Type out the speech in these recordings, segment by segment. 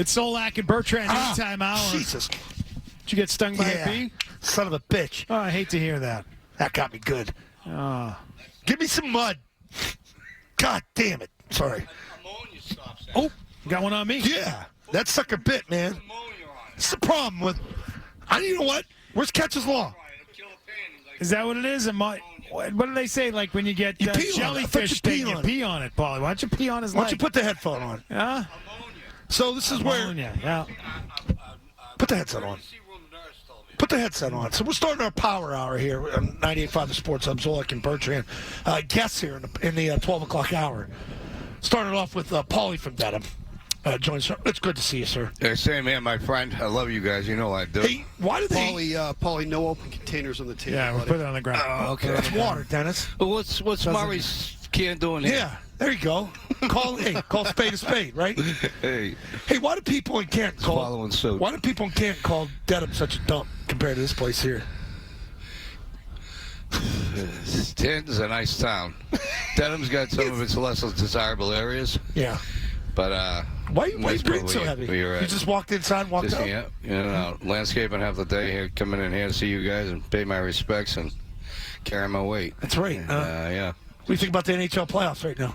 It's Solak and Bertrand anytime hour. Jesus. Did you get stung by a bee? Son of a bitch. Oh, I hate to hear that. That got me good. Give me some mud. God damn it. Sorry. Oh, got one on me. Yeah. That sucker bit, man. That's the problem with... You know what? Where's Keches Law? Is that what it is? What do they say, like, when you get pee on it. jellyfish thing, you pee on it, Paulie? Why don't you pee on his leg? Why don't you put the headphone on? Yeah? So this is where... Yeah. Put the headset on. Put the headset on. So we're starting our power hour here on 98.5 The Sports Hub. Zolak and Bertrand. Guests here in the 12 o'clock hour. Started off with Paulie from Dedham. Joins. It's good to see you, sir. Yeah, same man, my friend. I love you guys. You know I do. Hey, why do they... Paulie, no open containers on the table. Yeah, we'll put it on the ground. Oh, okay. It's water, Dennis. Well, what's Murray's can doing here? Yeah, there you go. Call spade a spade, right? Hey, why do people in Canton following suit. Why do people in Canton call Dedham such a dump compared to this place here? Canton's a nice town. Dedham's got some of its less desirable areas. Yeah. But why you breathing so heavy? You just walked inside and walked out? Yeah, landscaping half the day here, coming in here to see you guys and pay my respects and carry my weight. That's right. Yeah. What do you think about the NHL playoffs right now?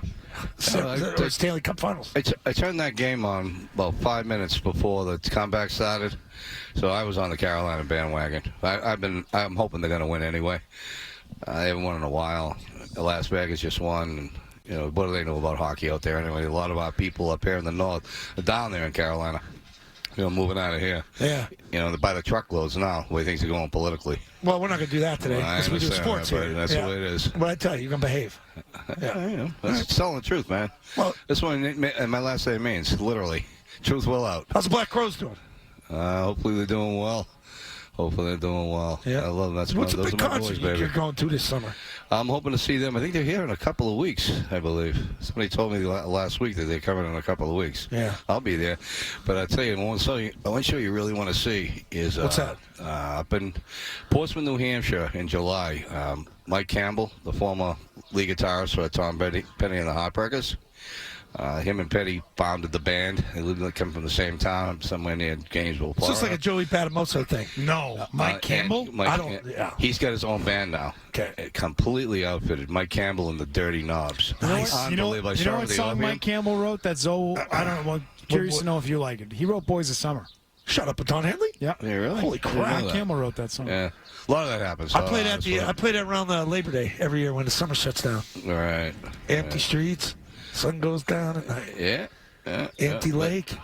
Or Stanley Cup Finals? I turned that game on about 5 minutes before the comeback started, so I was on the Carolina bandwagon. I'm hoping they're going to win anyway. They haven't won in a while. Las Vegas just won. And, what do they know about hockey out there anyway? A lot of our people up here in the north are down there in Carolina. Moving out of here. Yeah. By the truckloads now, the way things are going politically. Well, we're not going to do that today because we do sports here. That's the way it is. But I tell you, you're going to behave. Yeah. That's telling the truth, man. Well, that's what my last name means, literally. Truth will out. How's the Black Crows doing? Hopefully they're doing well. Yeah. I love them. What's a those big are my concert boys, baby. you're going to this summer? I'm hoping to see them. I think they're here in a couple of weeks, I believe. Somebody told me last week that they're coming in a couple of weeks. Yeah. I'll be there. But I tell you, one show you really want to see is what's that? Up in Portsmouth, New Hampshire in July. Mike Campbell, the former lead guitarist for Tom Petty and the Heartbreakers. Him and Petty founded the band. They come from the same town, somewhere near Gainesville, Florida. It's just like a Joey Badamoso thing. No, Mike Campbell? He's got his own band now. Okay. Completely outfitted. Mike Campbell and the Dirty Knobs. Nice. You know what song Mike Campbell wrote? That's I don't know. I'm curious to know if you like it. He wrote Boys of Summer. Shut up, Don Henley? Yeah. Really? Holy crap. Mike Campbell wrote that song. Yeah. A lot of that happens. I played that around Labor Day every year when the summer shuts down. Right. Empty streets. Sun goes down at night. Yeah. Empty lake.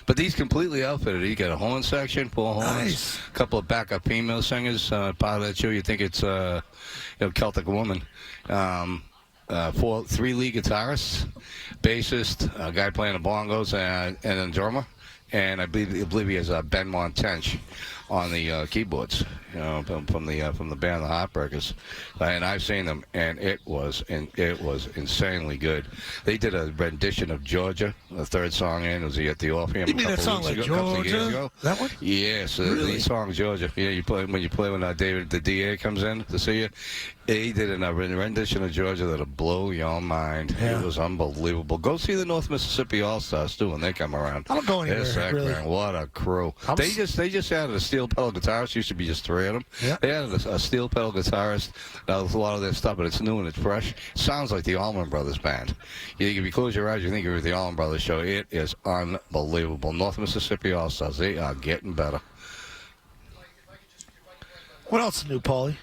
But these completely outfitted. You got a horn section, 4 horns, nice. A couple of backup female singers. Part of that show, you think it's Celtic Woman. 3 lead guitarists, bassist, a guy playing the bongos, and a drummer. And I believe he has Ben Montench on the keyboards, from the band The Heartbreakers, and I've seen them, and it was insanely good. They did a rendition of Georgia, the third song in. Was he at the Orpheum? You mean that song like Georgia? That one? Yes, really? The song Georgia. Yeah, you play when David the DA comes in to see you. He did a rendition of Georgia that'll blow your mind. Yeah. It was unbelievable. Go see the North Mississippi All-Stars too when they come around. I don't go anywhere. Really. Man, what a crew! They just added a steel pedal guitarist. Used to be just 3 of them. Yeah. They added a steel pedal guitarist. Now there's a lot of their stuff, but it's new and it's fresh. It sounds like the Allman Brothers band. If you close your eyes, you think you're at the Allman Brothers show. It is unbelievable. North Mississippi All-Stars. They are getting better. What else is new, Paulie?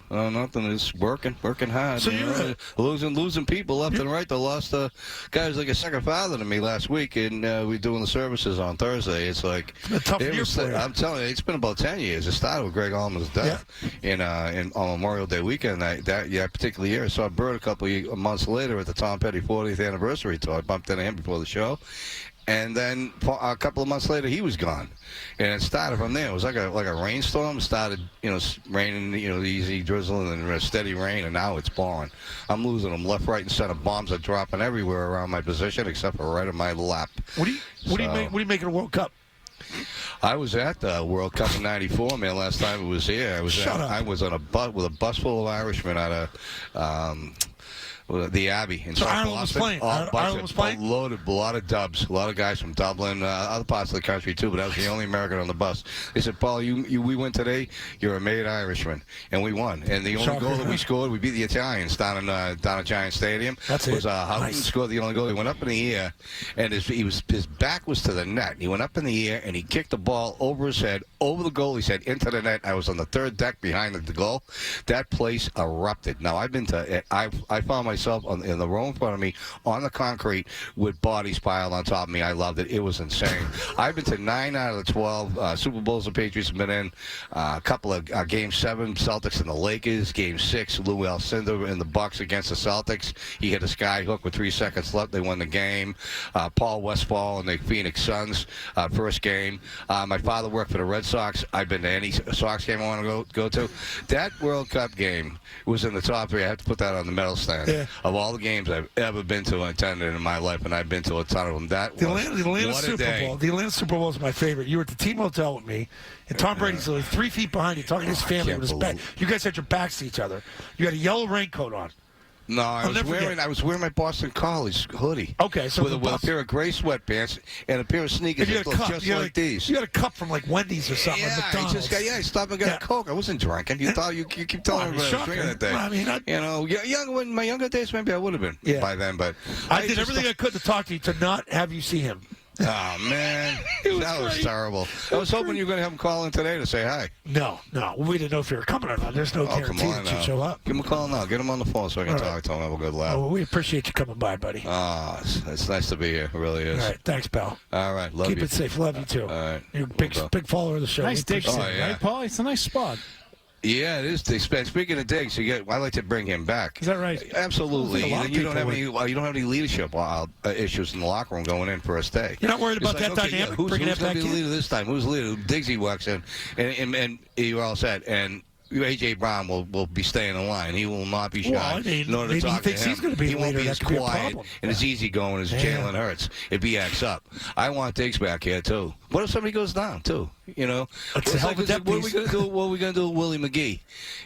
Nothing. It's working hard. So you're losing people left and right. They lost a guy who's like a second father to me last week, and we're doing the services on Thursday. It's like a tough year for you. I'm telling you, it's been about 10 years. It started with Greg Allman's death on Memorial Day weekend. That particular year, I saw Bird a couple of months later at the Tom Petty 40th anniversary tour. I bumped into him before the show. And then a couple of months later, he was gone, and it started from there. It was like a rainstorm. It started, raining, easy drizzling and a steady rain, and now it's pouring. I'm losing them left, right, and center. Bombs are dropping everywhere around my position, except for right in my lap. What do you make of the World Cup? I was at the World Cup in '94, man. Last time it was here, I was on a bus with a bus full of Irishmen out of the Abbey in So South Ireland was Boston. playing. Bunch Ireland was playing? a lot of dubs, a lot of guys from Dublin, other parts of the country too. But I was the only American on the bus. They said, "Paul, we win today. You're a made Irishman," and we won. And the only goal that we scored, we beat the Italians down at Giant Stadium. That's was it. Houghton Nice. scored the only goal. He went up in the air, and his back was to the net. He went up in the air and he kicked the ball over his head, over the goalie's head, into the net. I was on the third deck behind the goal. That place erupted. Now I've been to. I found myself in the row in front of me on the concrete with bodies piled on top of me. I loved it. It was insane. I've been to 9 out of the 12 Super Bowls the Patriots have been in. A couple of Game 7 Celtics and the Lakers. Game 6 Lou Alcindor and the Bucks against the Celtics. He hit a sky hook with 3 seconds left. They won the game. Paul Westphal and the Phoenix Suns first game. My father worked for the Red Sox. I've been to any Sox game I want to go to. That World Cup game was in the top 3. I have to put that on the medal stand of all the games I've ever been to and attended in my life, and I've been to a ton of them. The Atlanta what a Super day. Bowl. The Atlanta Super Bowl is my favorite. You were at the team hotel with me, and Tom Brady's like 3 feet behind you, talking to his family with his back. You guys had your backs to each other. You had a yellow raincoat on. No, I was wearing my Boston College hoodie. Okay, so with a pair of gray sweatpants and a pair of sneakers that look just like these. You had a cup from like Wendy's or something. Yeah, or McDonald's. I stopped and got a Coke. I wasn't drinking. You keep telling me I was drinking that day. I mean, In my younger days, maybe I would have been by then, but I did everything I could to talk to you to not have you see him. Oh, man. That was terrible. I was hoping you were going to have him call in today to say hi. No. We didn't know if you were coming or not. There's no guarantee that you'd show up. Give him a call now. Get him on the phone so I can talk to him. Have a good laugh. Oh, well, we appreciate you coming by, buddy. It's nice to be here. It really is. All right. Thanks, pal. All right. Love you. Keep it safe. Love you, too. All right. You're a big follower of the show. Nice digs, yeah. right, Paulie? It's a nice spot. Yeah, it is. Speaking of Diggs, I like to bring him back. Is that right? Absolutely. You don't have any leadership issues in the locker room going in first day. You're not worried about that dynamic? Who's going to be the in? leader this time? Who's the leader? Diggsy walks in, and you're all set. And A.J. Brown will be staying in line. He will not be shy. Well, I mean, in order to maybe talk he thinks to him. he's going to be he the won't leader. be as That could be a quiet problem. and as easygoing as Jalen Hurts if he acts up. I want Diggs back here too. What if somebody goes down too? What are we going to do? What are we going to do with Willie McGee?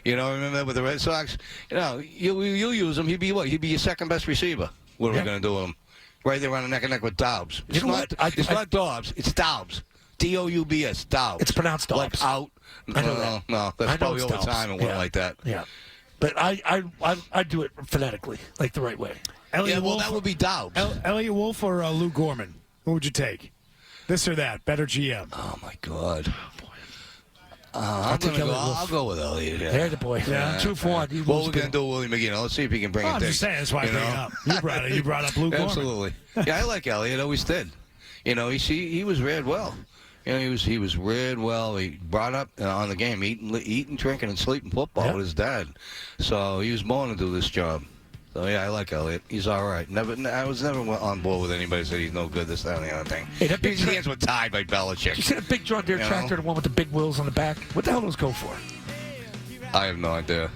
Remember that with the Red Sox? You'll use him. He'd be what? He'd be your second best receiver. What are we going to do with him? Right there on the neck and neck with Dobbs. It's not Dobbs. It's Dobbs. Doubs. Dobbs. It's pronounced Dobbs. Like out. No. That's probably over time and went like that. Yeah. But I do it phonetically, like the right way. That would be Dobbs. Elliot Wolf or Lou Gorman? Who would you take? This or that? Better GM. Oh, my God. I'll go with Elliot. Yeah. There the boy. Yeah. 2-4. What we're going to do with Willie McGee? Let's see if he can bring it. I'm just saying. That's why I bring it up. You brought up Lou Gorman. Absolutely. Yeah, I like Elliot. Always did. He was reared well. He was reared well. He brought up on the game, eating, drinking, and sleeping football with his dad. So he was born to do this job. So, yeah, I like Elliot. He's all right. I was never on board with anybody who said he's no good, this, that, and the other thing. Hey, His hands were tied by Belichick. You see that big John Deere tractor, the one with the big wheels on the back? What the hell those go for? I have no idea.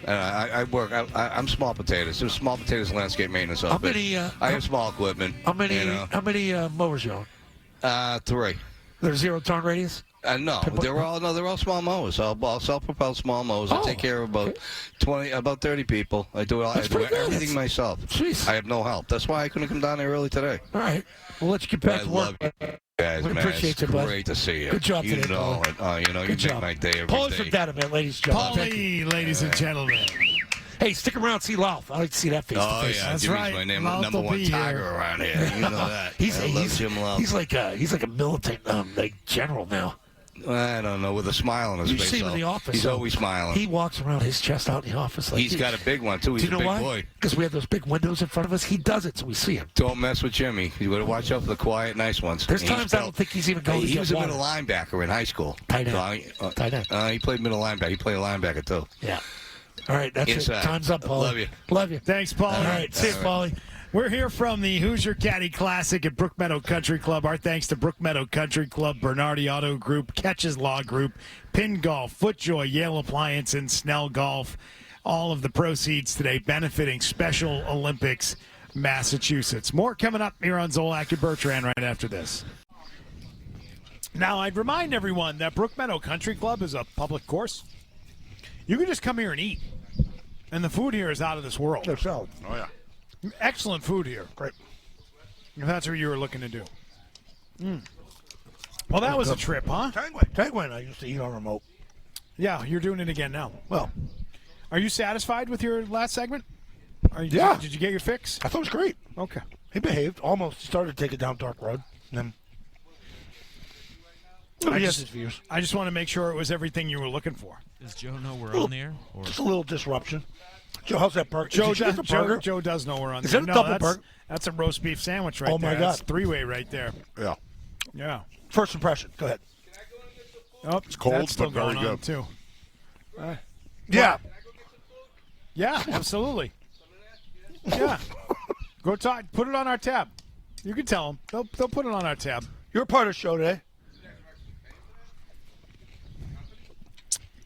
I'm small potatoes. There's small potatoes landscape maintenance. How many? I have small equipment. How many mowers you own? 3. They're 0-turn radius? No, they're all small mowers. I'll self-propelled small mowers. I take care of about 30 people. I do everything myself. Jeez. I have no help. That's why I couldn't come down there early today. All right. We'll let you get back to work. I love you guys, man. Appreciate It's you, great to see you. Good job today, Paulie. You make my day every day. Paulie from Dataman, ladies and gentlemen. Paulie, ladies and gentlemen. Hey, stick around, see Lalf. I like to see that face to face. Yeah, That's Jimmy's right. my Lalf number will one be tiger here. around here. You know that. I love Jim Lalf. He's like a militant general now. I don't know, with a smile on his face. You see him in the office. He's always smiling. He walks around his chest out in the office. He's got a big one, too. He's a big boy. Because we have those big windows in front of us. He does it, so we see him. Don't mess with Jimmy. You got to watch out for the quiet, nice ones. There's times I don't think he's even going to He get was a water. middle linebacker in high school. Tight end. Tight end. He played middle linebacker. He played linebacker, too. Yeah. All right, that's it. Time's up, Paulie. Love you. Love you. Thanks, Paulie. All right, see you, Paulie. We're here from the Hoosier Caddy Classic at Brook Meadow Country Club. Our thanks to Brook Meadow Country Club, Bernardi Auto Group, Keches Law Group, Pin Golf, FootJoy, Yale Appliance, and Snell Golf. All of the proceeds today benefiting Special Olympics Massachusetts. More coming up here on Zolak and Bertrand right after this. Now, I'd remind everyone that Brook Meadow Country Club is a public course. You can just come here and eat. And the food here is out of this world. They're solid. Oh, yeah. Excellent food here. Great. If that's what you were looking to do. Well, that was a trip, huh? Tagway, I used to eat on remote. Yeah, you're doing it again now. Well, Are you satisfied with your last segment? Yeah. Did you get your fix? I thought it was great. Okay. He behaved. Almost started to take it down dark road. And then he has his views. I just want to make sure it was everything you were looking for. Does Joe know we're on the air? Or? Just a little disruption. Joe, how's that burger? Joe, Is it just a burger? Joe does know we're on Is there. it a No, double that's, burger? That's a roast beef sandwich right Oh, there. my God. That's three-way right there. Yeah. Yeah. First impression. Go ahead. Oh, It's cold, that's still but very going on, good. too. Yeah. Yeah, absolutely. Yeah. Go talk. Put it on our tab. You can tell them. They'll put it on our tab. You're a part of the show today.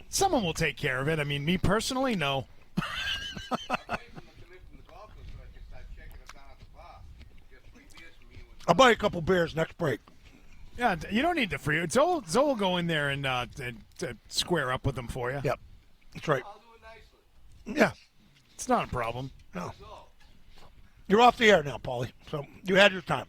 Someone will take care of it. I mean, me personally, no. I'll buy you a couple beers next break. Yeah, you don't need the free. Zoe will go in there and square up with them for you. Yep. That's right. Yeah. It's not a problem. No. You're off the air now, Paulie. So you had your time.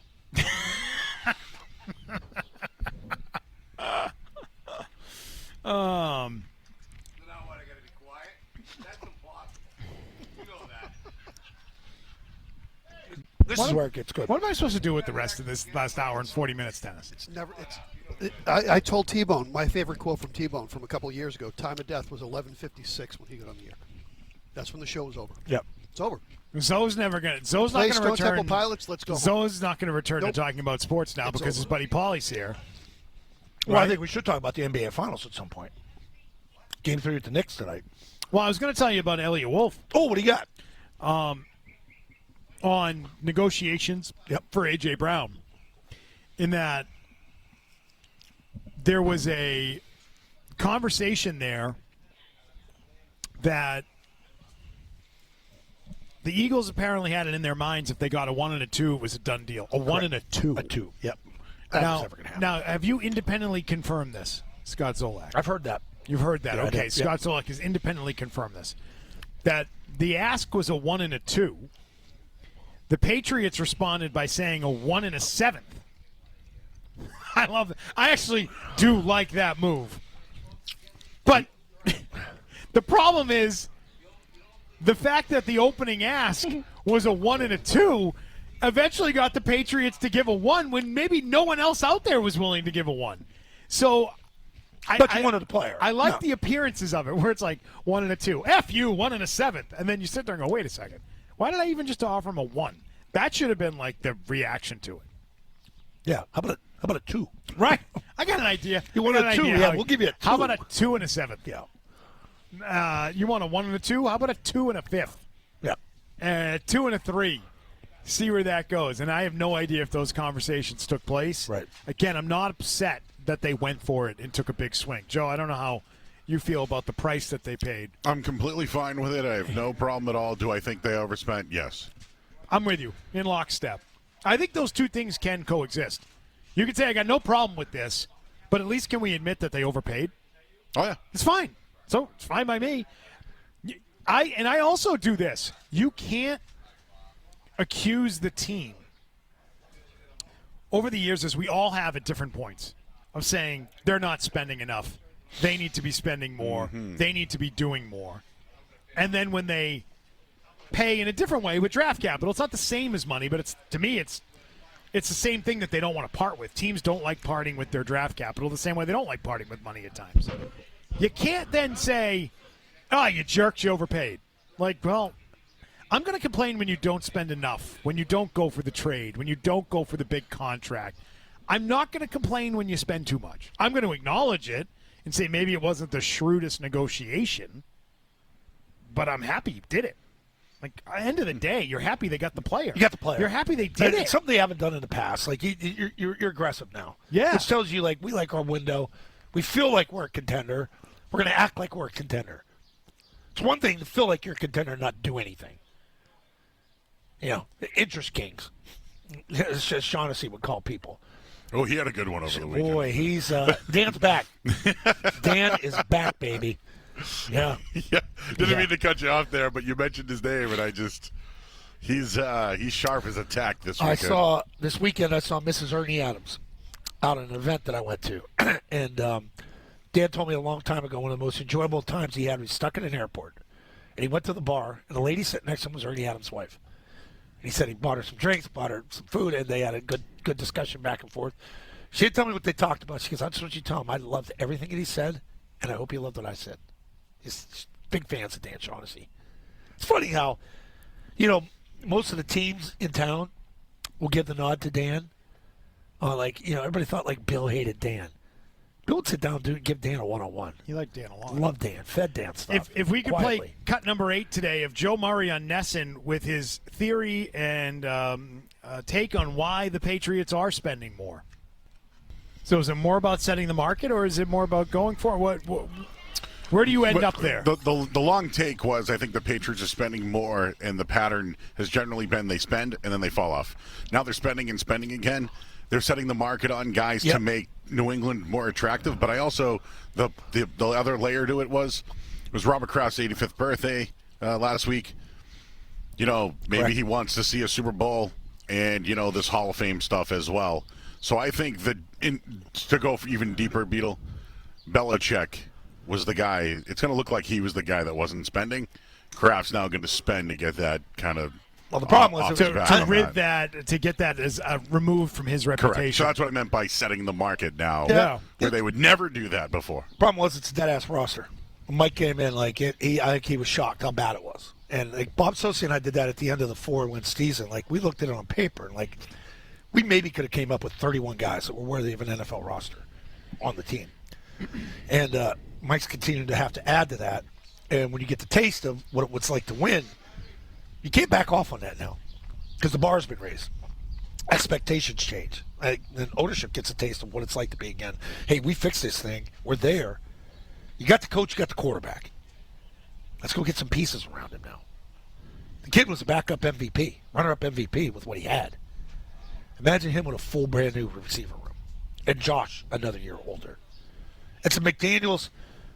This is where it gets good. What am I supposed to do with the rest of this last hour and 40 minutes, Dennis? It's never. I told T-Bone my favorite quote from T-Bone from a couple of years ago. Time of death was 11:56 when he got on the air. That's when the show was over. Yep. It's over. Zoe's not Play going to Stone return. Temple Pilots. Let's go. home. Zoe's not going to return Nope. to talking about sports now It's because his over. buddy Paulie's here. Well, I Right. think we should talk about the NBA Finals at some point. Game 3 with the Knicks tonight. Well, I was going to tell you about Elliot Wolf Oh, what do you got? on negotiations for A.J. Brown, in that there was a conversation there that the Eagles apparently had it in their minds if they got a 1 and a 2, it was a done deal. A 1 and a 2. A 2. Yep. That's Now, never going to happen. now, have you independently confirmed this, Scott Zolak? I've heard that. You've heard that. Yeah, I Okay, did. Scott Zolak has independently confirmed this. That the ask was a 1 and a 2. The Patriots responded by saying a 1 and a 7th. I love it. I actually do like that move. But the problem is the fact that the opening ask was a 1 and a 2 eventually got the Patriots to give a 1 when maybe no one else out there was willing to give a 1. So But you wanted the player. I like No. the appearances of it where it's like 1 and a 2. F you, 1 and a 7th. And then you sit there and go, wait a second. Why did I even just offer him a 1? That should have been like the reaction to it. Yeah. How about a 2? Right. I got an idea. You want I got a an 2? idea Yeah, how- we'll give you a 2. How about a 2 and a 7th? Yeah. You want a 1 and a 2? How about a 2 and a 5th? Yeah. 2 and a 3. See where that goes. And I have no idea if those conversations took place. Right. Again, I'm not upset that they went for it and took a big swing. Joe, I don't know how you feel about the price that they paid. I'm completely fine with it. I have no problem at all. Do I think they overspent? Yes. I'm with you in lockstep. I think those two things can coexist. You can say I got no problem with this, but at least can we admit that they overpaid? Oh, yeah. It's fine. So it's fine by me. I also do this. You can't accuse the team over the years, as we all have at different points, of saying they're not spending enough. They need to be spending more. They need to be doing more. And then when they pay in a different way with draft capital, it's not the same as money, but it's to me it's the same thing that they don't want to part with. Teams don't like parting with their draft capital the same way they don't like parting with money at times. You can't then say, oh, you jerks, you overpaid. Like, well, I'm going to complain when you don't spend enough, when you don't go for the trade, when you don't go for the big contract. I'm not going to complain when you spend too much. I'm going to acknowledge it and say maybe it wasn't the shrewdest negotiation, but I'm happy you did it. Like, at the end of the day, you're happy they got the player. You got the player. You're happy they did It's it. something they haven't done in the past. Like you're aggressive now. Yeah. Which tells you like we like our window. We feel like we're a contender. We're going to act like we're a contender. It's one thing to feel like you're a contender and not do anything. You know, interest kings. It's just Shaughnessy would call people. Oh, he had a good one over the weekend. Boy, he's Dan's back. Dan is back, baby. Yeah. Yeah, didn't Yeah. mean to cut you off there, but you mentioned his name, and he's sharp as a tack this weekend. This weekend I saw Mrs. Ernie Adams out at an event that I went to, and Dan told me a long time ago one of the most enjoyable times he had was stuck in an airport, and he went to the bar, and the lady sitting next to him was Ernie Adams' wife. And he said he bought her some drinks, bought her some food, and they had a good discussion back and forth. She didn't tell me what they talked about. She goes, I just want you to tell him I loved everything that he said, and I hope he loved what I said. He's big fans of Dan Shaughnessy. It's funny how, most of the teams in town will give the nod to Dan. Everybody thought like Bill hated Dan. Bill would sit down and give Dan a one-on-one. You like Dan a lot. Love Dan. Fed Dan stuff. If we could quietly. play cut number 8 today of Joe Murray on Nesson with his theory and take on why the Patriots are spending more. So is it more about setting the market, or is it more about going for what where do you end up there? The long take was, I think the Patriots are spending more, and the pattern has generally been they spend and then they fall off. Now they're spending and spending again. They're setting the market on guys to make New England more attractive. But I also, the other layer to it was Robert Kraft's 85th birthday last week. Maybe he wants to see a Super Bowl and, this Hall of Fame stuff as well. So I think that to go even deeper, Beetle, Belichick was the guy. It's going to look like he was the guy that wasn't spending. Kraft's now going to spend to get that kind of. Well, the problem was to get that as removed from his reputation. Correct. So that's what I meant by setting the market now, where they would never do that before. Problem was it's a dead ass roster. When Mike came in, I think he was shocked how bad it was. And Bob Sosi and I did that at the end of the 4-win season. We looked at it on paper, and we maybe could have came up with 31 guys that were worthy of an NFL roster on the team. And Mike's continuing to have to add to that. And when you get the taste of what it's like to win, you can't back off on that now because the bar's been raised. Expectations change. Then ownership gets a taste of what it's like to be again. Hey, we fixed this thing. We're there. You got the coach, you got the quarterback. Let's go get some pieces around him now. The kid was a backup MVP, runner-up MVP with what he had. Imagine him with a full brand-new receiver room. And Josh, another year older. It's a McDaniels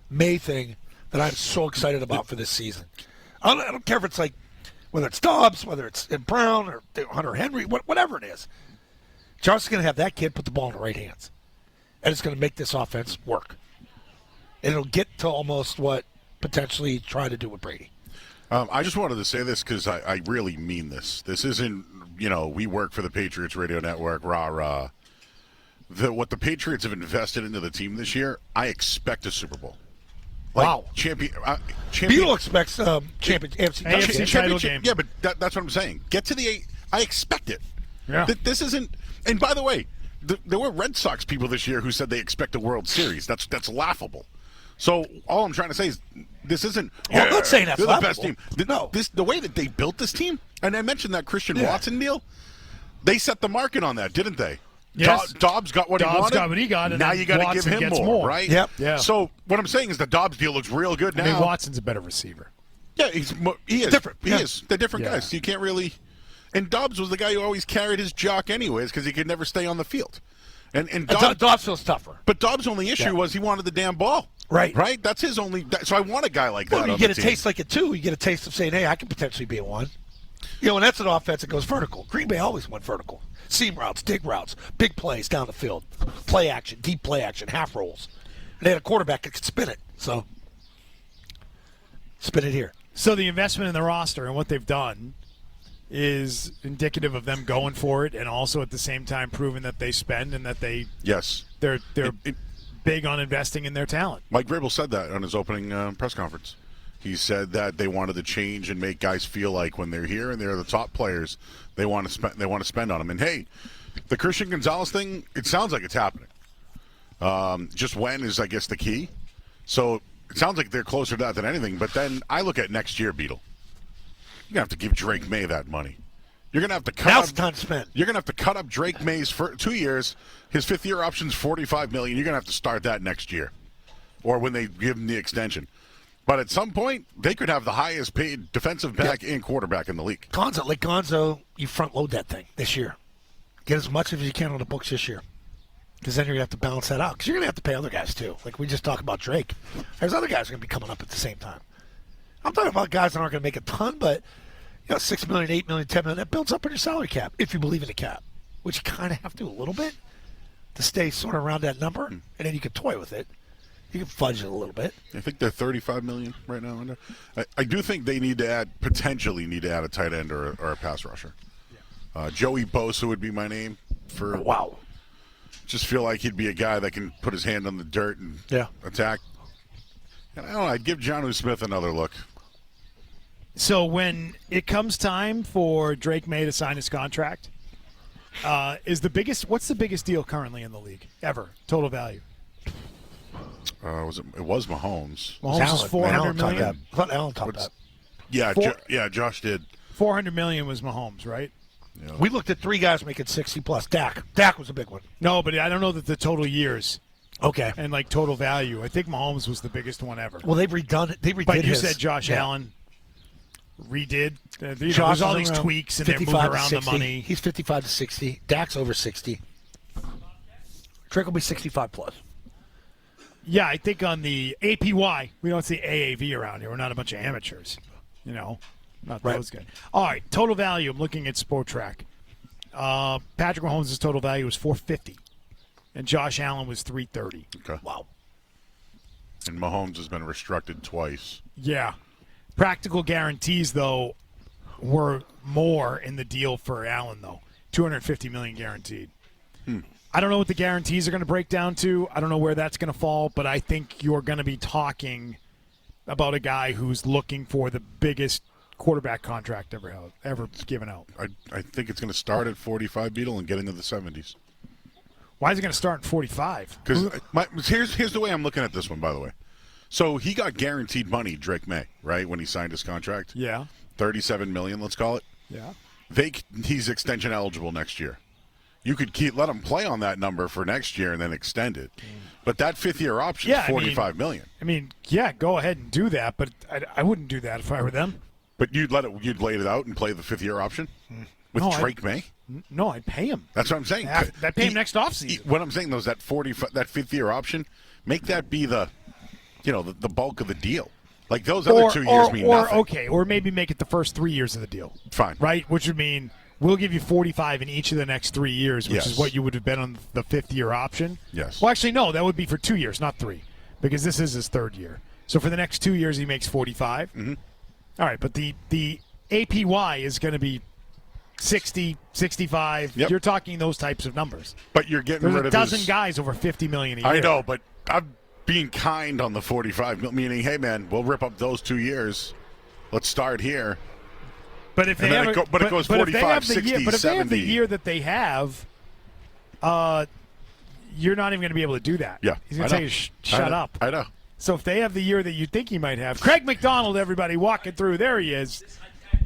May thing that I'm so excited about for this season. I don't care if it's whether it's Dobbs, whether it's Brown or Hunter Henry, whatever it is. Josh is going to have that kid put the ball in the right hands. And it's going to make this offense work. And it'll get to almost what potentially try to do with Brady. I just wanted to say this because I really mean this. This isn't, we work for the Patriots Radio Network, rah-rah. What the Patriots have invested into the team this year, I expect a Super Bowl. Wow. Champion. Beetle expects AFC title game. Yeah, but that's what I'm saying. Get to the 8. I expect it. Yeah. This isn't. And by the way, there were Red Sox people this year who said they expect a World Series. That's laughable. So all I'm trying to say is this isn't. I'm not saying that's they're laughable. the best team. No. The way that they built this team, and I mentioned that Christian Watson deal, they set the market on that, didn't they? Yes. Dobbs got what he wanted. Got what he got, and now then you got to Watson give him gets more, right? Yep. Yeah. So what I'm saying is the Dobbs deal looks real good now. I mean, Watson's a better receiver. Yeah, he is different. He is. They're different Yeah. guys. So you can't really. And Dobbs was the guy who always carried his jock anyways because he could never stay on the field. And Dobbs feels tougher. But Dobbs' only issue was he wanted the damn ball. Right. Right? That's his only. So I want a guy like that. Well, you on get the a team. taste like it too. You get a taste of saying, "Hey, I could potentially be a one." And that's an offense that goes vertical. Green Bay always went vertical. Seam routes, dig routes, big plays down the field, play action, deep play action, half rolls. And they had a quarterback that could spin it. So, spin it here. So the investment in the roster and what they've done is indicative of them going for it, and also at the same time proving that they spend and that they're big on investing in their talent. Mike Vrabel said that on his opening press conference. He said that they wanted to change and make guys feel like when they're here and they're the top players, they want to spend. They want to spend on them. And hey, the Christian Gonzalez thing, it sounds like it's happening. Just when is, I guess, the key. So it sounds like they're closer to that than anything. But then I look at next year, Beetle. You're gonna have to give Drake Maye that money. You're gonna have to cut. Now it's time to spend. You're gonna have to cut up Drake Maye's for 2 years. His 5th-year option's $45 million. You're gonna have to start that next year, or when they give him the extension. But at some point, they could have the highest paid defensive back and quarterback in the league. Gonzo, you front load that thing this year. Get as much as you can on the books this year. Because then you're going to have to balance that out. Because you're going to have to pay other guys, too. Like we just talked about Drake. There's other guys going to be coming up at the same time. I'm talking about guys that aren't going to make a ton, but $6 million, $8 million, $10 million, that builds up in your salary cap if you believe in the cap, which you kind of have to a little bit to stay sort of around that number, and then you can toy with it. You can fudge it a little bit. I think they're $35 million right now. I do think they potentially need to add a tight end or a pass rusher. Joey Bosa would be my name for. Wow. Just feel like he'd be a guy that can put his hand on the dirt and attack. And I don't know, I'd give Jonnu Smith another look. So when it comes time for Drake Maye to sign his contract, what's the biggest deal currently in the league ever, total value? It was Mahomes. Mahomes is $400 million. I thought Allen topped that. Yeah, Josh did. $400 million was Mahomes, right? Yeah. We looked at 3 guys making 60 plus. Dak was a big one. No, but I don't know that the total years. Okay. And like total value. I think Mahomes was the biggest one ever. Well, they've redone it. They redid But you his. said Josh Allen redid. There's Josh all is these around tweaks and they're moving 55 to around the 60. money. He's 55 to 60. Dak's over 60. Drake will be 65 plus. Yeah, I think on the APY, we don't see AAV around here. We're not a bunch of amateurs. Not Right. those guys. All right, total value. I'm looking at SportTrack. Patrick Mahomes' total value was $450, and Josh Allen was $330. Okay. Wow. And Mahomes has been restricted twice. Yeah. Practical guarantees, though, were more in the deal for Allen, though. $250 million guaranteed. I don't know what the guarantees are going to break down to. I don't know where that's going to fall, but I think you're going to be talking about a guy who's looking for the biggest quarterback contract ever given out. I think it's going to start at 45, Beetle, and get into the 70s. Why is it going to start at 45? Because here's the way I'm looking at this one, by the way. So he got guaranteed money, Drake Maye, right, when he signed his contract? Yeah. $37 million, let's call it. Yeah. He's extension eligible next year. You could let him play on that number for next year and then extend it. But that fifth-year option is $45 million. I mean, yeah, go ahead and do that, but I wouldn't do that if I were them. But you'd lay it out and play the fifth-year option with Drake Maye? No, I'd pay him. That's what I'm saying. I'd pay him next offseason. What I'm saying, though, is that that fifth-year option, make that be the bulk of the deal. Like those other 2 years mean nothing. Okay, or maybe make it the first 3 years of the deal. Fine. Right? Which would mean we'll give you 45 in each of the next 3 years, which is what you would have been on the fifth-year option. Yes. Well, actually, no, that would be for 2 years, not 3, because this is his third year. So for the next 2 years, he makes 45. Mm-hmm. All right, but the APY is going to be 60, 65. Yep. You're talking those types of numbers. But you're getting There's rid a of dozen his... guys over $50 million a year. I know, but I'm being kind on the 45, meaning, hey, man, we'll rip up those 2 years. Let's start here. But if they And then have, it goes 45, 60, but if they have the 70. year that they have, you're not even going to be able to do that. Yeah, He's going to tell you, shut up. I know. So if they have the year that you think he might have, Craig McDonald, everybody walking through, there he is.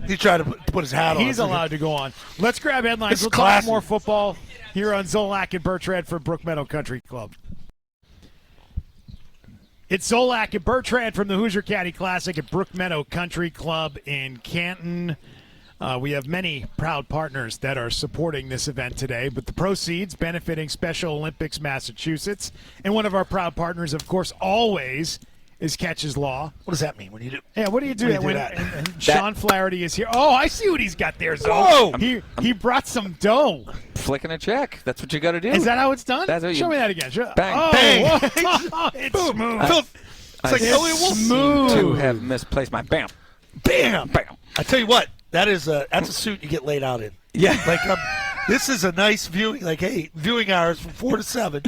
He tried to put his hat on. He's allowed to go on. Let's grab headlines. We'll classy. talk more football here on Zolak and Bertrand for Brook Meadow Country Club. It's Zolak and Bertrand from the Hoosier Caddy Classic at Brook Meadow Country Club in Canton. We have many proud partners that are supporting this event today, but the proceeds benefiting Special Olympics Massachusetts. And one of our proud partners, of course, always is Keches Law. What does that mean when you do? Yeah, what do you do, When you do that? that? And Sean Flaherty is here. Oh, I see what he's got there, Zoe. Whoa! He brought some dough. Flicking a check. That's what you got to do. Is that how it's done? That's how you- Show me that again. Bang. Oh, Bang. whoa. It's smooth. It's like Elliot Wolf. smooth. to have misplaced my bam. Bam! Bam. I tell you what, that's a suit you get laid out in. Yeah. Like this is a nice viewing. Like, hey, viewing hours from 4 to 7.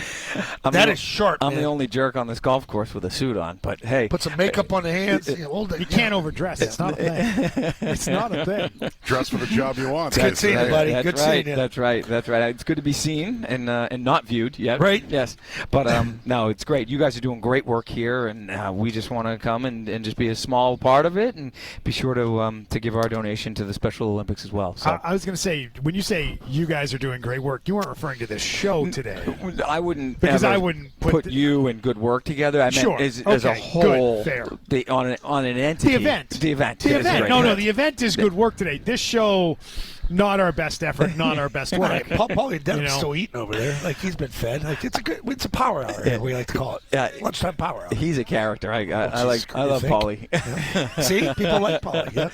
That is sharp. I'm man. the only jerk on this golf course with a suit on, but hey. Put some makeup on the hands. You can't overdress. It's not a thing. It's not a thing. Dress for the job you want. Good seeing you, buddy. That's Good right. seeing you. That's right. That's right. It's good to be seen and not viewed yet. Right. Yes. But no, it's great. You guys are doing great work here, and we just want to come and just be a small part of it, and be sure to give our donation to the Special Olympics as well. So I was going to say, when you say you you guys are doing great work. You weren't referring to this show today. I wouldn't Because ever I wouldn't put you and good work together. I meant Sure. as a Okay. whole, Good. Fair. on an entity. The event. The event. The is event. great. No, the event is good work today. This show, not our best effort, not our best work. Right. Paulie Devin's You know? still eating over there. Like he's been fed. Like it's a power hour. Yeah. We like to call it. Yeah. Lunchtime power hour. He's a character. I Jesus, love you think? Paulie. See, people like Paulie. Yeah.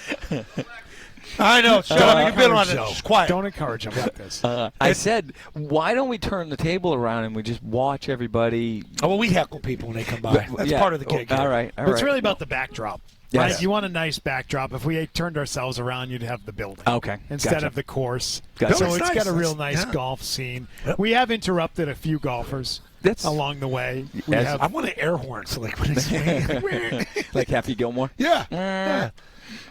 I know. Shut up. You've been on it. Just quiet. Don't encourage him like this. I said, why don't we turn the table around and we just watch everybody? Oh, well, we heckle people when they come by. That's Yeah. part of the gig. All right. But it's really about the backdrop. Yes. Right? You want a nice backdrop. If we turned ourselves around, you'd have the building. Okay. Instead Gotcha. of the course. Gotcha. So Building's it's nice. got a real That's- nice yeah. golf scene. Yep. We have interrupted a few golfers That's along the way. We As- have I want an air horn, so like when it's swinging. like Happy Gilmore. Yeah. Yeah.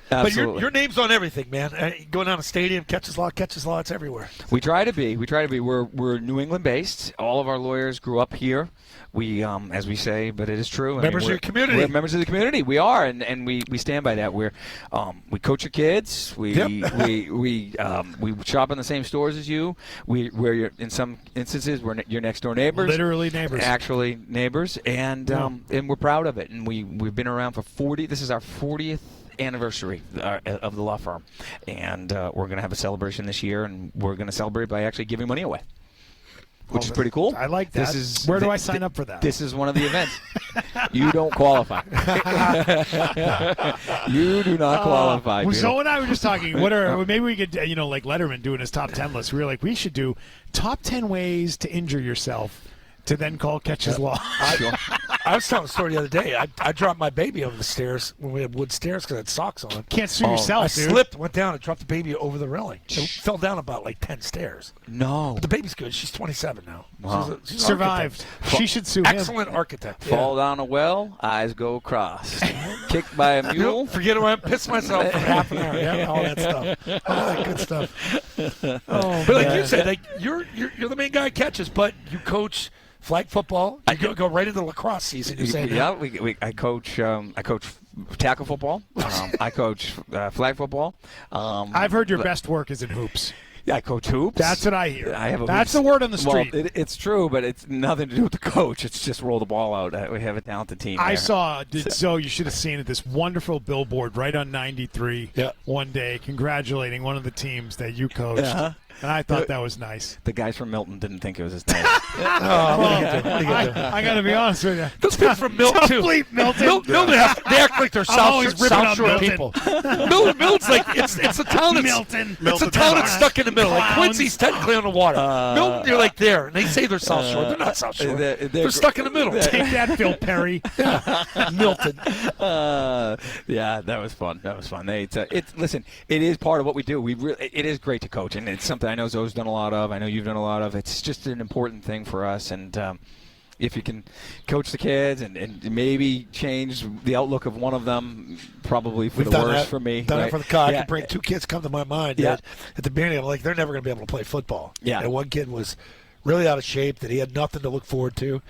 But Absolutely. your name's on everything, man. Going down a stadium, Keches Law, it's everywhere. We try to be. We're New England based. All of our lawyers grew up here. We, as we say, but it is true. Members of we're- your community. We're members of the community. We are, and we stand by that. We coach your kids. We shop in the same stores as you. In some instances we're your next door neighbors. literally neighbors. Actually neighbors, and we're proud of it. And we've been around for 40. This is our 40th anniversary of the law firm, and we're going to have a celebration this year, and we're going to celebrate by actually giving money away, which is pretty cool. I like that. Where do I sign up for that? This is one of the events. You don't qualify. You do not qualify. Well, dude. Zoe and I were just talking. Maybe we could, like Letterman doing his top 10 list. We were like, we should do top 10 ways to injure yourself to then call Keches Law. I was telling a story the other day. I dropped my baby over the stairs when we had wood stairs because I had socks on. Can't sue I yourself, dude. slipped, went down, and dropped the baby over the railing. It fell down about like 10 stairs. No. But the baby's good. She's 27 now. Wow. She's an Survived. architect. She should sue him. Excellent architect. Fall down a well, eyes go crossed. Kicked by a mule. Forget it. I pissed myself for half an hour. Yeah, all that stuff. All that good stuff. Oh, But like man. you said, like you're the main guy Catches, but you coach flag football. You go right into lacrosse season. You're saying Yeah, I coach tackle football. I coach flag football. I've heard your best work is in hoops. Yeah, I coach hoops. That's what I hear. I have a That's hoops- the word on the street. Well, it's true, but it's nothing to do with the coach. It's just roll the ball out. We have a talented team. I there. saw, you should have seen it, this wonderful billboard right on 93 one day congratulating one of the teams that you coached. Uh-huh. And I thought that was nice. The guys from Milton didn't think it was as nice. I got to be honest with you. those people from Milton too. Complete Milton. Milton they act like they're always South ripping on Shore Milton. people. Milton's like it's a town that's Milton. It's a town that's stuck in the middle. Like Clowns. Quincy's technically on the water. Milton, you're like there, and they say they're South Shore. They're not South Shore. They're stuck in the middle. Take that, Phil Perry. Milton. Yeah, that was fun. Listen, it is part of what we do. It is great to coach, and it's something I know Zoe's done a lot of. I know you've done a lot of. It's just an important thing for us, and if you can coach the kids and maybe change the outlook of one of them, probably for the worse for me. Done right? it for the car. I Yeah. can bring two kids come to my mind. Yeah. That at the beginning, I'm like, they're never going to be able to play football. Yeah. And one kid was really out of shape that he had nothing to look forward to.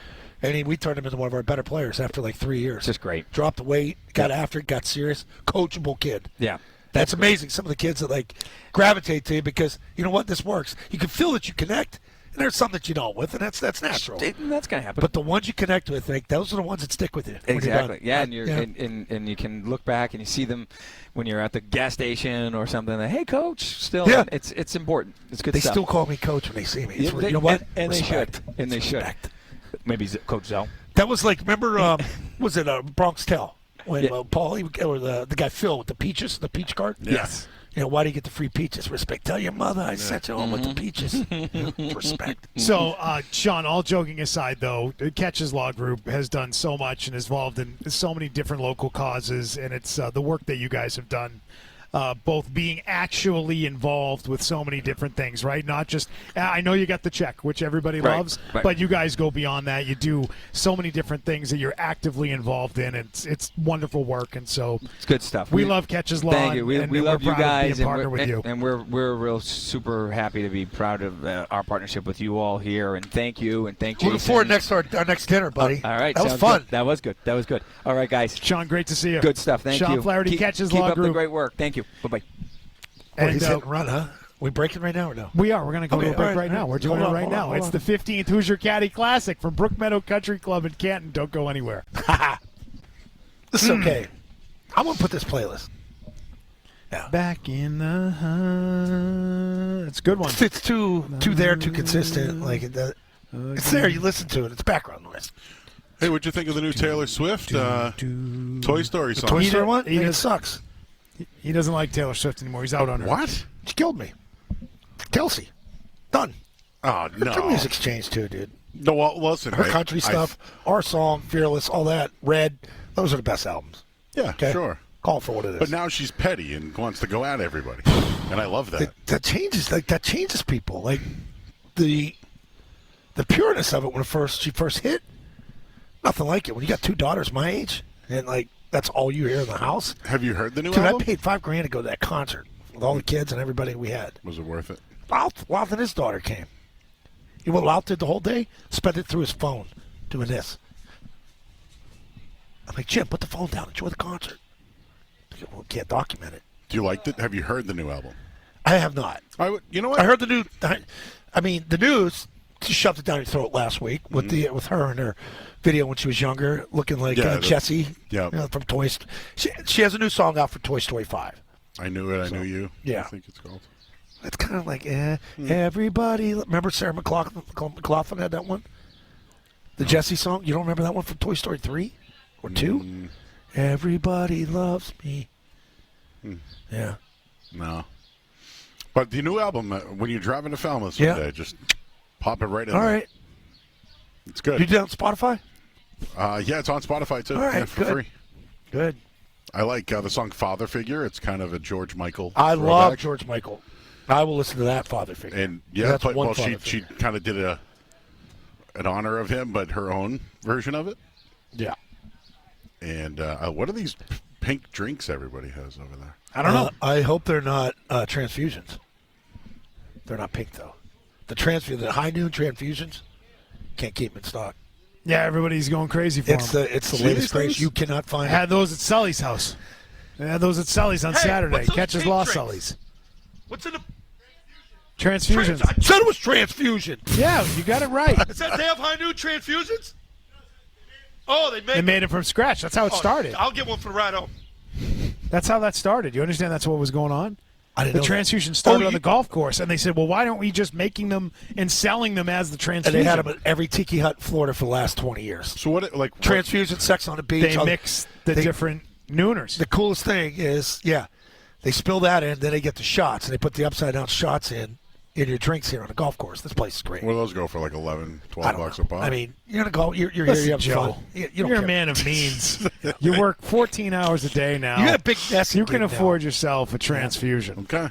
And we turned him into one of our better players after like 3 years. It's just great. Dropped the weight, got after it, got serious. Coachable kid. Yeah. That's amazing. Some of the kids that like gravitate to you because you know what, this works. You can feel that you connect, and there's some that you don't with, and that's natural. That's gonna happen. But the ones you connect with, like those are the ones that stick with you. when you're Exactly. done. Yeah, and you're and you can look back and you see them when you're at the gas station or something. Like, hey, coach. Still, Yeah. it's important. It's good They stuff. still call me coach when they see me. It's, Yeah, you know what? And Respect. they should. And they should. Respect. Maybe Coach Zoe. That was like, remember, was it Bronx Tale? When Yeah. Paulie, or the guy Phil with the peaches, the peach cart? Yes. You know, why do you get the free peaches? Respect. Tell your mother I sent you home with the peaches. Respect. So, Sean, all joking aside, though, Keches Law Group has done so much and is involved in so many different local causes, and it's the work that you guys have done, both being actually involved with so many different things, right? Not just, I know you got the check, which everybody Right, loves, right. but you guys go beyond that. You do so many different things that you're actively involved in. It's wonderful work, and so It's good stuff. we love Keches Law. Thank you. We and love we're you proud of guys, being partner with you. and we're real super happy to be proud of our partnership with you all here. And thank you, and thank you. Looking forward next to our next dinner, buddy. All right, That was sounds fun. good. That was good. That was good. All right, guys. Sean, great to see you. Good stuff. Thank Sean you. Flaherty, keep Keches keep Law up Group. the great work. Thank you. Bye bye. Boy, And, he's hit and run, huh? We breaking right now or no? We are. We're going to go Okay, to a break all right now. We're doing Hold it on, right hold on, now. hold It's on. the 15th Who's Your Caddy Classic from Brook Meadow Country Club in Canton. Don't go anywhere. This is okay. I'm going to put this playlist. Back in the... It's a good one. It's too consistent. Like it's there. You listen to it. It's background noise. Hey, what'd you think of the new Taylor Swift Toy Story song? Toy Story did- one? he It does- sucks. He doesn't like Taylor Swift anymore. He's out on her. What? She killed me. Kelsey. Done. Oh, no. Her music's changed too, dude. No, well, listen. Her country stuff, our song, Fearless, all that, Red, those are the best albums. Yeah, Okay? sure. Call it for what it is. But now she's petty and wants to go at everybody. And I love that. that changes people. Like the pureness of it when she first hit, nothing like it. When you got two daughters my age, and like that's all you hear in the house. Have you heard the new Dude, album? I paid $5,000 to go to that concert with all the kids and everybody we had. Was it worth it? Louth and his daughter came. You know what Louth did the whole day? Spent it through his phone doing this. I'm like, Jim, put the phone down. Enjoy the concert. He goes, well, can't document it. Do you like it? Have you heard the new album? I have not. You know what? I heard the new. I mean, the news just shoved it down your throat last week with with her and her video when she was younger, looking like Jessie. Yeah. From Toy. She has a new song out for Toy Story 5. I Knew It, I Knew You. Yeah. I think it's called. It's kind of like everybody. Remember Sarah McLachlan had that one, the Jessie song. You don't remember that one from Toy Story 3 or 2? Everybody loves me. Yeah. No. But the new album, when you're driving to Falmouth someday, just pop it right in All there. right. It's good. You did it on Spotify? Yeah, it's on Spotify, too. All right, for good. free. Good. I like the song Father Figure. It's kind of a George Michael I throwback. love George Michael. I will listen to that Father Figure. And yeah, That's but, one well, Father she Figure. kind of did an honor of him, but her own version of it. Yeah. And what are these pink drinks everybody has over there? I don't know. I hope they're not transfusions. They're not pink, though. The high noon transfusions, can't keep them in stock. Yeah, everybody's going crazy for It's him. the See latest these craze. things? You cannot I find had those at Sully's house. I had those at Sully's on Saturday. what's those Catches pink Law drinks? Sully's. What's in the Transfusions. I said it was transfusion. Yeah, you got it right. Is that they have high noon transfusions? Oh, they They made it from scratch. That's how it started. I'll get one for the ride home. That's how that started. You understand that's what was going on? I didn't The know that. transfusion started Oh, on the golf course, and they said, well, why don't we just making them and selling them as the And transfusion? they had them at every tiki hut in Florida for the last 20 years. So what? Transfusion, sex on the beach. They mix the different nooners. The coolest thing is, they spill that in, then they get the shots, and they put the upside-down shots in your drinks here on the golf course. This place is great. What do those go for? Like 11, I 12 don't bucks know. a pop? I mean, you're going to go, you're here, Listen, you have Joe, fun. You don't you're care. a man of means. You work 14 hours a day now. You got a big mess. You can afford yourself a transfusion. okay.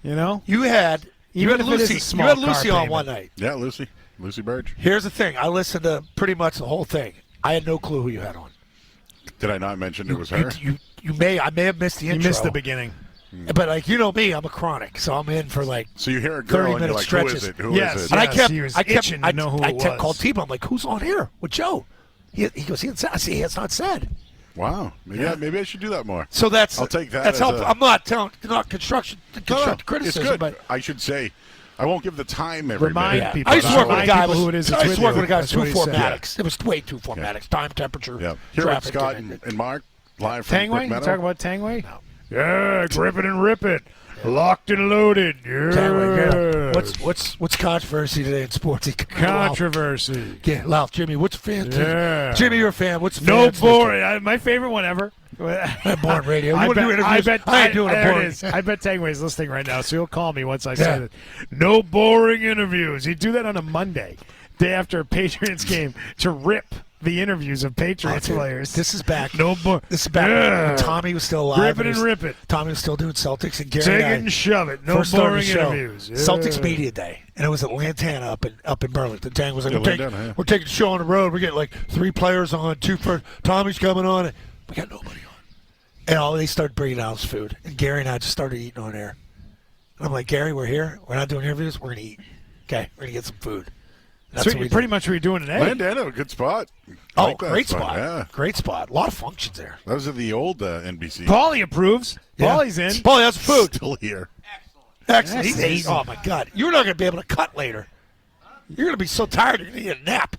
You know? You had Even if it is a Lucy. You small had car Lucy on payment. one night. Yeah, Lucy Burge. Here's the thing. I listened to pretty much the whole thing. I had no clue who you had on. Did I not mention it was her? I may have missed the You intro. missed the beginning. But like you know me, I'm a chronic, so I'm in for like. So you hear a girl and 30-minute you're like, stretches. who is it? Who is Yes. it? And Yes, he was itching to know who I it kept was. called T-Bone. I'm like, who's on here with Joe? He goes, he has not said. Wow. Maybe I should do that more. So that's I'll take that That's as helpful. a- I'm not constructive It's criticism, good. but I should say, I won't give the time every Remind minute. people. I used to work with a Remind guy. people who it is that's I used to with work you. with a guy with That's two what he said. formatics. It was way too formatics. Time, temperature, Yeah. Here at traffic. Scott and Mark, live from Tangway? Brook You Meadow. talking about Tangway? No. Yeah, grip it and rip it. Locked and loaded. Yeah. What's controversy today in sports? Controversy? Yeah, Louth. Jimmy, what's a fan? Yeah. Jimmy, you're a fan. What's a No fan? boring. My favorite one ever. Boring radio. You I wanna do bet, interviews? I ain't doing a there boring. it is. I bet Tangway's listening right now, so he'll call me once I say that. No boring interviews. He'd do that on a Monday, day after a Patriots game, to rip the interviews of Patriots players. This is back. No more. This is back Yeah. when Tommy was still alive. Rip it and rip it. Tommy was still doing Celtics and Gary Take and I it and shove it. No first started boring the show. interviews. Yeah. Celtics Media Day, and it was at Lantana up in Burlington. Tang was like, Yeah, we're taking the show on the road. We're getting like 3 players on, 2 first. Tommy's coming on, and we got nobody on. And all they started bringing out his food, and Gary and I just started eating on air. And I'm like, Gary, we're here. We're not doing interviews. We're gonna eat. Okay, we're gonna get some food. That's So what we pretty did. much what you're doing today. Landana, good spot. Oh, Like that great spot. Yeah. Great spot. A lot of functions there. Those are the old NBC. Paulie approves. Yeah. Paulie's in. Paulie, how's the food? Still here. Excellent. Oh, my God. You're not going to be able to cut later. You're going to be so tired you're going to need a nap.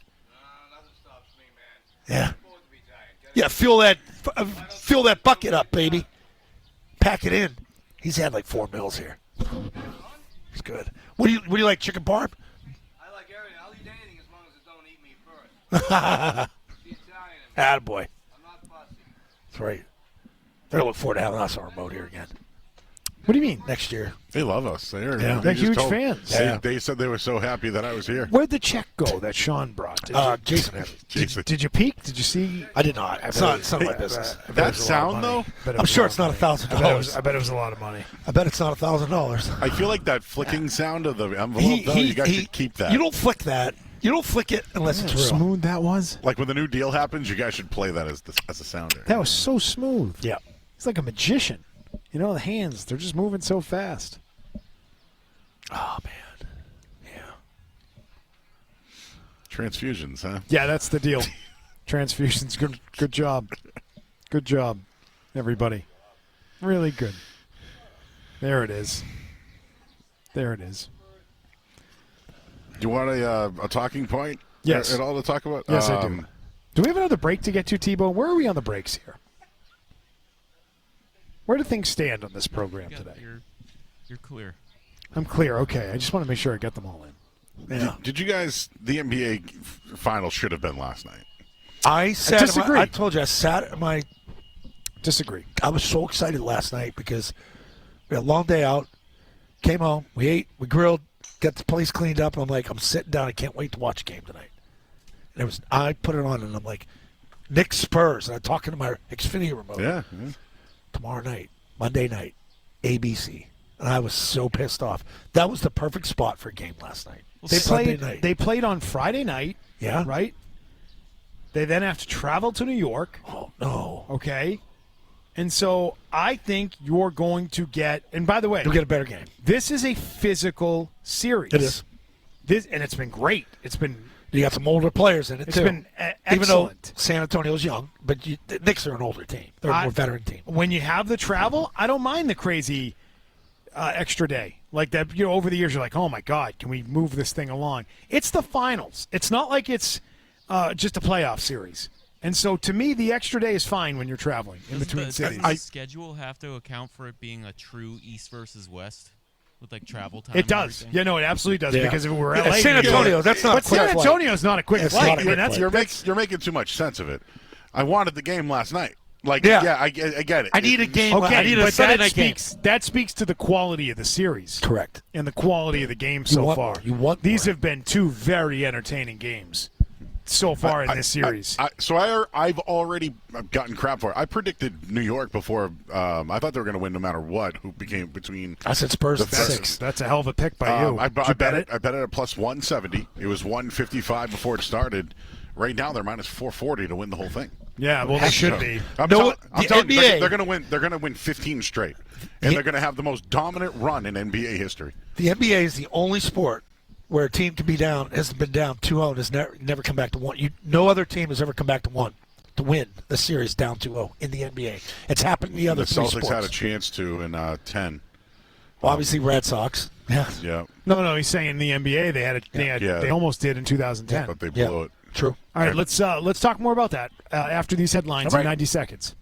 Nothing stops me, man. Yeah. I'm supposed to be tired. Yeah, fill that bucket up, baby. Pack it in. He's had like 4 meals here. He's good. What do you like, chicken parm? I like everything. I'll eat anything as long as it don't eat me first. The Italian in me. Attaboy. I'm not fussy. That's right. They're looking forward to having us on remote here again. What do you mean? Next year. They love us. Yeah. They They're just huge told- fans. Yeah. They said they were so happy that I was here. Where'd the check go that Sean brought? Jason had it. Jason. Did you peek? Did you see? I did not. It's not my business. That sound, though, I'm sure it's not $1,000. I bet it was a lot of money. I bet it's not $1,000. I feel like that flicking sound of the envelope, though, you guys should keep that. You don't flick that. You don't flick it unless it's real. Smooth that was. Like when the new deal happens, you guys should play that as a sounder. That was so smooth. Yeah. He's like a magician. You know, the hands, they're just moving so fast. Oh, man. Yeah. Transfusions, huh? Yeah, that's the deal. Transfusions, good job. Good job, everybody. Really good. There it is. There it is. Do you want a talking point? Yes. At all to talk about? Yes, I do. Do we have another break to get to, T-Bone? Where are we on the breaks here? Where do things stand on this program Yeah, today? you're clear. I'm clear. Okay. I just want to make sure I get them all in. Yeah. Did you guys? The NBA final should have been last night. I disagree. I told you, I sat at my. Disagree. I was so excited last night because we had a long day out. Came home, we ate, we grilled, got the place cleaned up, and I'm like, I'm sitting down. I can't wait to watch a game tonight. And I put it on, and I'm like, Knicks Spurs, and I'm talking to my Xfinity remote. Yeah. Tomorrow night, Monday night, ABC. And I was so pissed off. That was the perfect spot for a game last night. Sunday night. They played on Friday night. Yeah. Right? They then have to travel to New York. Oh, no. Okay. And so I think you're going to get, and by the way, You'll get a better game. this is a physical series. It is. And it's been great. It's been You got some older players in it, It's too. been Even though excellent. San Antonio's young, but the Knicks are an older team. They're a more veteran team. When you have the travel, I don't mind the crazy extra day. Like that, over the years, you're like, oh, my God, can we move this thing along? It's the finals. It's not like it's just a playoff series. And so, to me, the extra day is fine when you're traveling in between cities. Does the schedule have to account for it being a true East versus West with like travel time? It does. And everything? Yeah, no, it absolutely does. Yeah. Because if it were Yeah, LA, San Antonio, that's not a but quick San flight. Antonio's not a quick It's flight. not a I mean, quick that's You're making too much sense of it. I wanted the game last night. Like, Yeah. I get it. I need a game. okay, I need a but Sunday that night game. speaks to the quality of the series. Correct. And the quality of the game so want far. more. You want These more. have been two very entertaining games so far in this series. I've already gotten crap for it. I predicted New York before. I thought they were going to win no matter what. Who became between? I said Spurs at That's- 6. That's a hell of a pick by you. I Did you bet it. I bet it at plus 170. It was 155 before it started. Right now they're minus 440 to win the whole thing. Yeah, well, they should be. I'm No, telling the you, NBA they're going to win. They're going to win 15 straight, and they're going to have the most dominant run in NBA history. The NBA is the only sport where a team can be down, has been down 2-0, and has never come back to 1. No other team has ever come back to 1 to win the series down 2-0 in the NBA. It's happened in the other The three Celtics sports. had a chance to in 10. Well, obviously, Red Sox. Yeah. Yeah, No, he's saying in the NBA they almost did in 2010. but they Yeah. blew it. True. All right, let's talk more about that after these headlines All in right. 90 seconds.